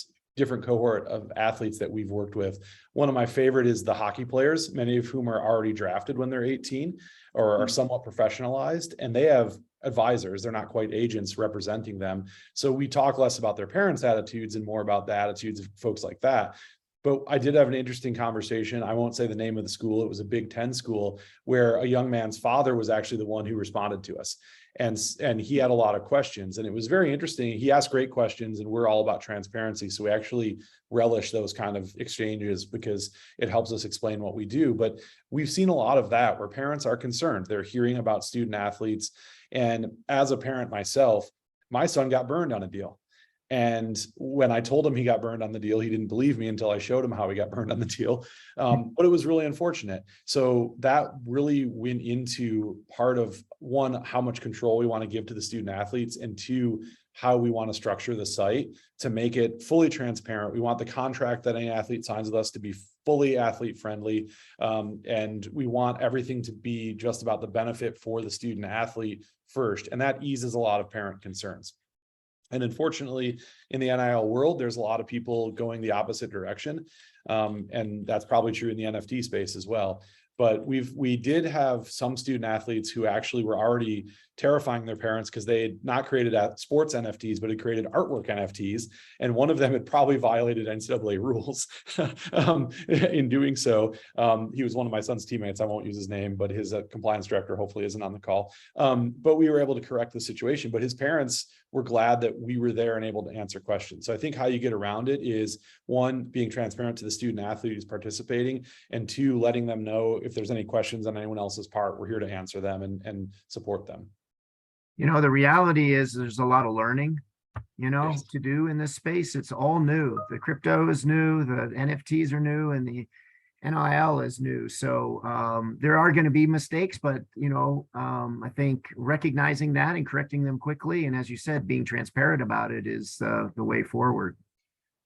of athletes that we've worked with. One of my favorite is the hockey players, many of whom are already drafted when they're 18 or are somewhat professionalized, and they have advisors. They're not quite agents representing them. So we talk less about their parents' attitudes and more about the attitudes of folks like that. But I did have an interesting conversation. I won't say the name of the school. It was a Big Ten school where a young man's father was actually the one who responded to us. And he had a lot of questions, and it was very interesting. He asked great questions, and we're all about transparency. So we actually relish those kind of exchanges because it helps us explain what we do. But we've seen a lot of that where parents are concerned. They're hearing about student athletes. And as a parent myself, my son got burned on a deal. And when I told him he got burned on the deal, he didn't believe me until I showed him how he got burned on the deal. But it was really unfortunate. So that really went into part of, one, how much control we want to give to the student athletes, and two, how we want to structure the site to make it fully transparent. We want the contract that any athlete signs with us to be fully athlete friendly. And we want everything to be just about the benefit for the student athlete first. And that eases a lot of parent concerns. And unfortunately, in the NIL world, there's a lot of people going the opposite direction. And that's probably true in the NFT space as well. But we did have some student athletes who actually were already terrifying their parents because they had not created sports NFTs, but had created artwork NFTs. And one of them had probably violated NCAA rules in doing so. He was one of my son's teammates. I won't use his name, but his compliance director hopefully isn't on the call. But we were able to correct the situation. But his parents were glad that we were there and able to answer questions. So I think how you get around it is, one, being transparent to the student athlete who's participating, and two, letting them know if there's any questions on anyone else's part, we're here to answer them and support them. The reality is there's a lot of learning, Yes. to do in this space. It's all new. The crypto is new, the NFTs are new, and the NIL is new. So there are going to be mistakes, but I think recognizing that and correcting them quickly, and as you said, being transparent about it is the way forward.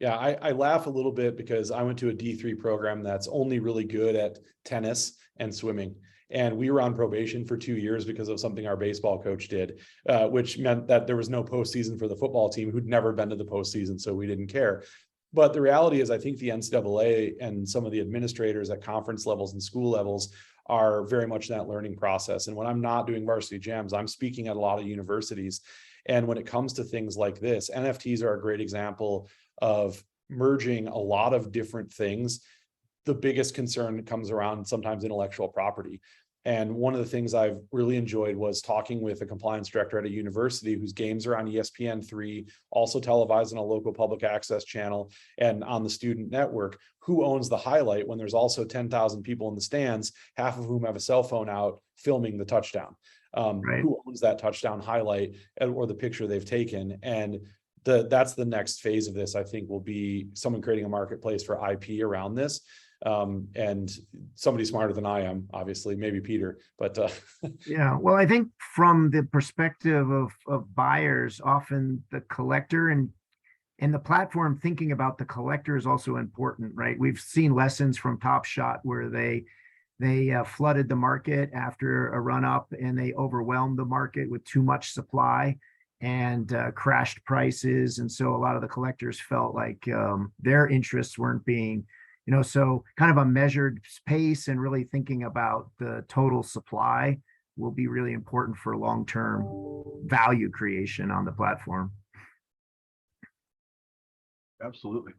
Yeah, I laugh a little bit because I went to a D3 program that's only really good at tennis and swimming. And we were on probation for 2 years because of something our baseball coach did, which meant that there was no postseason for the football team who'd never been to the postseason, so we didn't care. But the reality is, I think the NCAA and some of the administrators at conference levels and school levels are very much in that learning process. And when I'm not doing Varsity Gems, I'm speaking at a lot of universities. And when it comes to things like this, NFTs are a great example of merging a lot of different things. The biggest concern comes around sometimes intellectual property. And one of the things I've really enjoyed was talking with a compliance director at a university whose games are on ESPN3, also televised on a local public access channel and on the student network, who owns the highlight when there's also 10,000 people in the stands, half of whom have a cell phone out filming the touchdown. Right. Who owns that touchdown highlight or the picture they've taken? And that's the next phase of this, I think, will be someone creating a marketplace for IP around this. And somebody smarter than I am, obviously, maybe Peter, but Yeah, well, I think from the perspective of buyers, often the collector and the platform thinking about the collector is also important, right? We've seen lessons from Top Shot where they flooded the market after a run up and they overwhelmed the market with too much supply and crashed prices. And so a lot of the collectors felt like their interests weren't being, so kind of a measured pace and really thinking about the total supply will be really important for long-term value creation on the platform. Absolutely.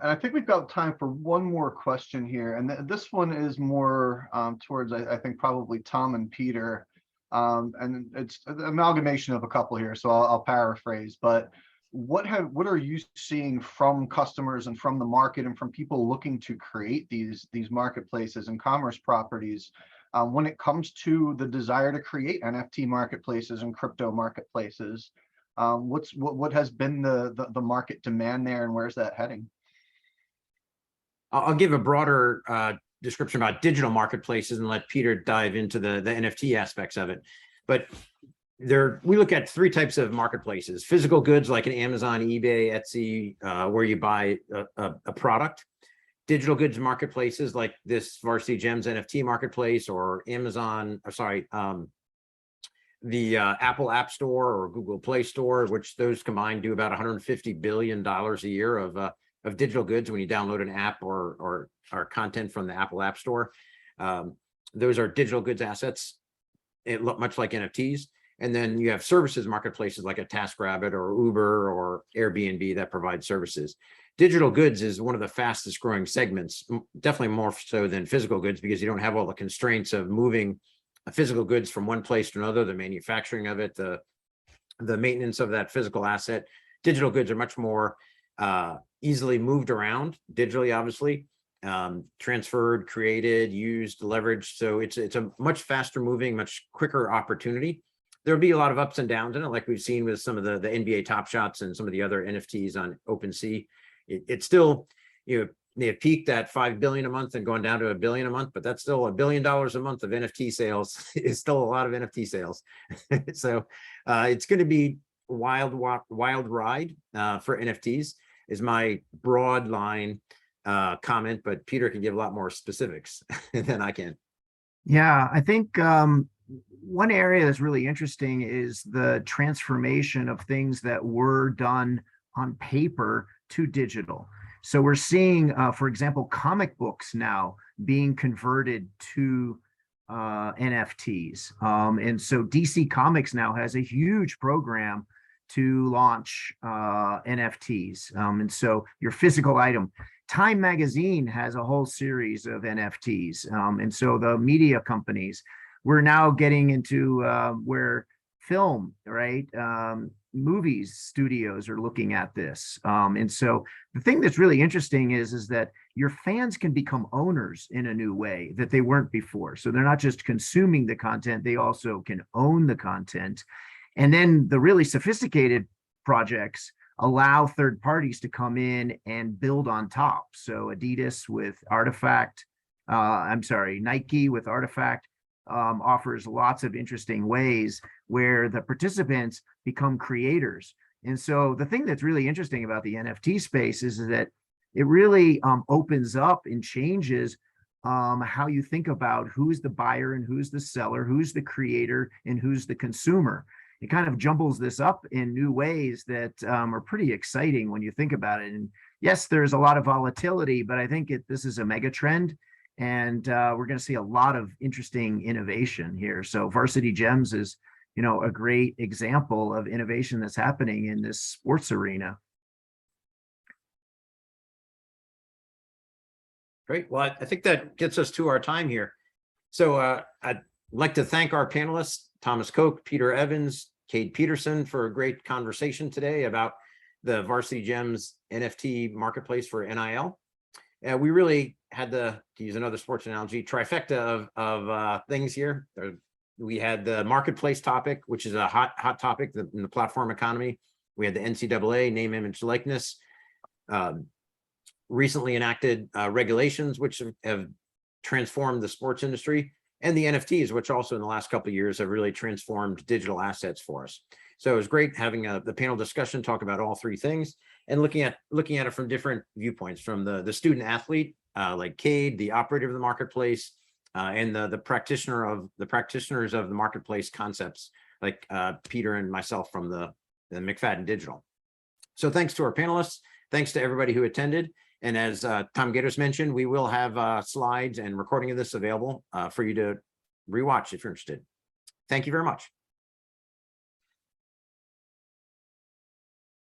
And I think we've got time for one more question here. And this one is more towards, I think, probably Tom and Peter. And it's an amalgamation of a couple here, so I'll paraphrase. But what are you seeing from customers and from the market and from people looking to create these marketplaces and commerce properties when it comes to the desire to create NFT marketplaces and crypto marketplaces? What has been the market demand there, and where's that heading? I'll give a broader description about digital marketplaces and let Peter dive into the NFT aspects of it. But we look at three types of marketplaces: physical goods like an Amazon, eBay, Etsy, where you buy a product; digital goods marketplaces like this Varsity Gems NFT marketplace, or Amazon, the Apple App Store or Google Play Store, which those combined do about $150 billion a year of digital goods when you download an app or content from the Apple App Store. Those are digital goods assets, much like NFTs. And then you have services marketplaces like a TaskRabbit or Uber or Airbnb that provide services. Digital goods is one of the fastest growing segments, definitely more so than physical goods, because you don't have all the constraints of moving physical goods from one place to another, the manufacturing of it, the maintenance of that physical asset. Digital goods are much more easily moved around digitally, obviously, transferred, created, used, leveraged. So it's a much faster moving, much quicker opportunity. There'll be a lot of ups and downs in it, like we've seen with some of the NBA Top Shots and some of the other NFTs on OpenSea. It's still, they have peaked at 5 billion a month and going down to 1 billion a month, but that's still $1 billion a month of NFT sales. Is still a lot of NFT sales. So it's going to be wild ride for NFTs is my broad line comment, but Peter can give a lot more specifics than I can. Yeah, I think one area that's really interesting is the transformation of things that were done on paper to digital. So we're seeing, for example, comic books now being converted to NFTs. And so DC Comics now has a huge program to launch NFTs. And so your physical item. Time Magazine has a whole series of NFTs. And so the media companies, we're now getting into where film, right? Movies studios are looking at this. And so the thing that's really interesting is that your fans can become owners in a new way that they weren't before. So they're not just consuming the content, they also can own the content. And then the really sophisticated projects allow third parties to come in and build on top. So Adidas with Artifact, Nike with Artifact offers lots of interesting ways where the participants become creators. And so the thing that's really interesting about the NFT space is that it really opens up and changes how you think about who's the buyer and who's the seller, who's the creator and who's the consumer. It kind of jumbles this up in new ways that are pretty exciting when you think about it. And yes, there's a lot of volatility, but I think this is a mega trend, and we're going to see a lot of interesting innovation here. So Varsity Gems is, a great example of innovation that's happening in this sports arena. Great. Well, I think that gets us to our time here. So I'd like to thank our panelists, Thomas Koch, Peter Evans, Cade Peterson, for a great conversation today about the Varsity Gems NFT marketplace for NIL. We really had to use another sports analogy, trifecta of things here. We had the marketplace topic, which is a hot topic in the platform economy. We had the NCAA name, image, likeness, recently enacted regulations, which have transformed the sports industry, and the NFTs, which also in the last couple of years have really transformed digital assets for us. So it was great having the panel discussion, talk about all three things, and looking at it from different viewpoints, from the student athlete, like Cade, the operator of the marketplace, and the practitioners of the marketplace concepts, like Peter and myself from the McFadyen Digital. So thanks to our panelists, thanks to everybody who attended. And as Tom Gatos mentioned, we will have slides and recording of this available for you to rewatch if you're interested. Thank you very much.